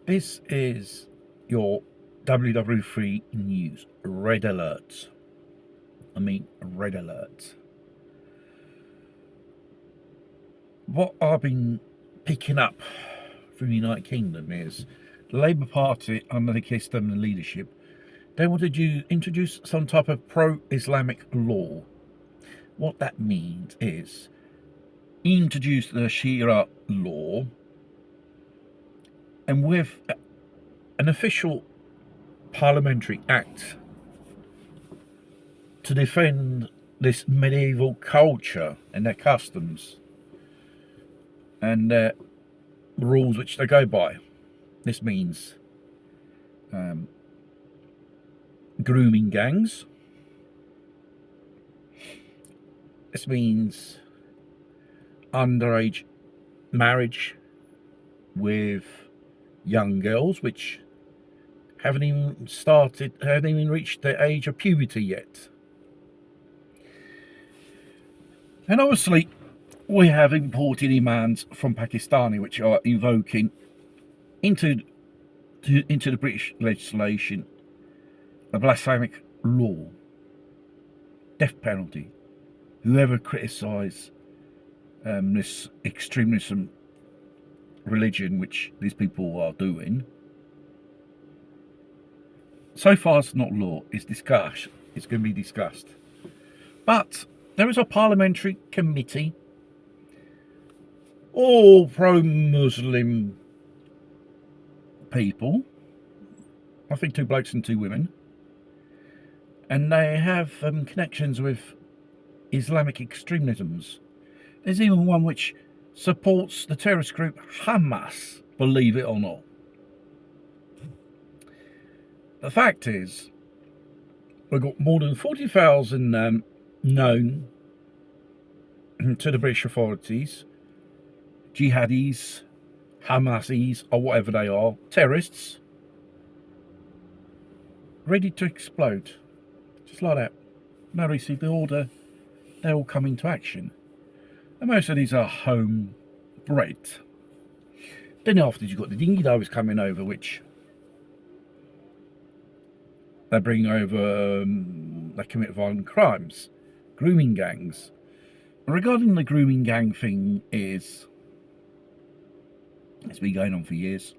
This is your WW3 News Red Alert. Red Alert. What I've been picking up from the United Kingdom is the Labour Party under the Keir Starmer leadership. They wanted to introduce some type of pro-Islamic law. What that means is introduce the Sharia law, and with an official parliamentary act to defend this medieval culture and their customs and their rules which they go by. This means grooming gangs. This means underage marriage with young girls which haven't even reached the age of puberty yet. And obviously we have imported imams from Pakistani which are invoking into the British legislation a blasphemic law, death penalty. Whoever criticise this extremism religion which these people are doing, so far it's not law, it's discussed. It's going to be discussed. But there is a parliamentary committee, all pro-Muslim people, I think 2 blokes and 2 women, and they have connections with Islamic extremisms. There's even one which supports the terrorist group Hamas, believe it or not. The fact is, we've got more than 40,000 known to the British authorities, jihadis, Hamasis, or whatever they are, terrorists, ready to explode. Just like that. They received the order, they all come into action. And most of these are homebred. Then after you've got the dinghy divers coming over, which they bring over, they commit violent crimes, grooming gangs. And regarding the grooming gang thing it's been going on for years,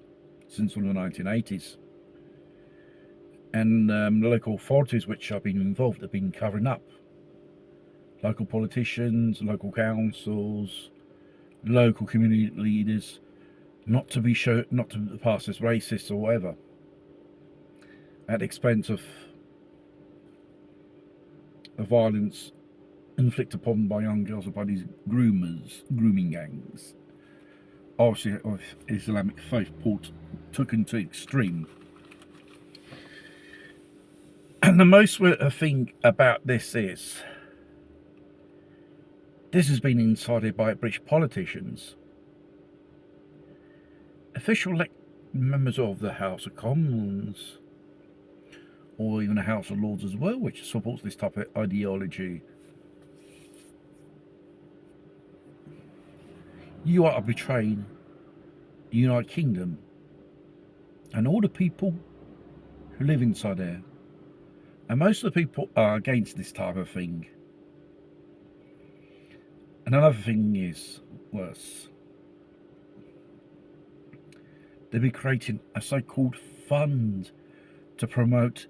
since the 1980s. And the local authorities which have been involved have been covering up. Local politicians, local councils, local community leaders, not to pass as racist or whatever, at the expense of the violence inflicted upon by young girls or by these grooming gangs. Obviously, of Islamic faith taken to extreme. And the most thing about this is, this has been incited by British politicians, official members of the House of Commons, or even the House of Lords as well, which supports this type of ideology. You are betraying the United Kingdom and all the people who live inside there. And most of the people are against this type of thing. And another thing is worse. They'll be creating a so-called fund to promote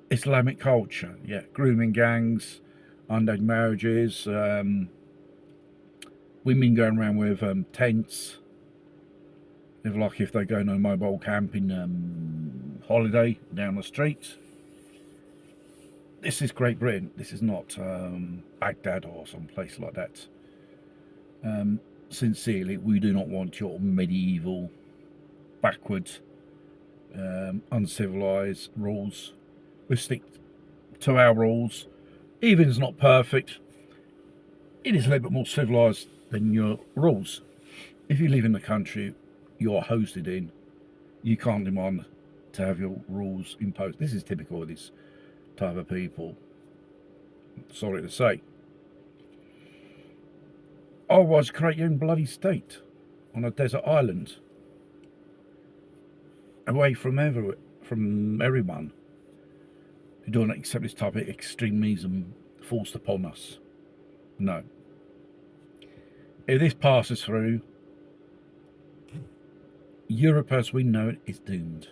Islamic culture. Yeah, grooming gangs, underage marriages, women going around with tents. If they go on a mobile camping holiday down the street. This is Great Britain. This is not Baghdad or some place like that. Sincerely, we do not want your medieval, backward, uncivilized rules. We stick to our rules. Even if it's not perfect, it is a little bit more civilized than your rules. If you live in the country you're hosted in, you can't demand to have your rules imposed. This is typical of this type of people. Sorry to say. Otherwise, create your own bloody state on a desert island. away from everyone who don't accept this type of extremism forced upon us. No. If this passes through, Europe as we know it is doomed.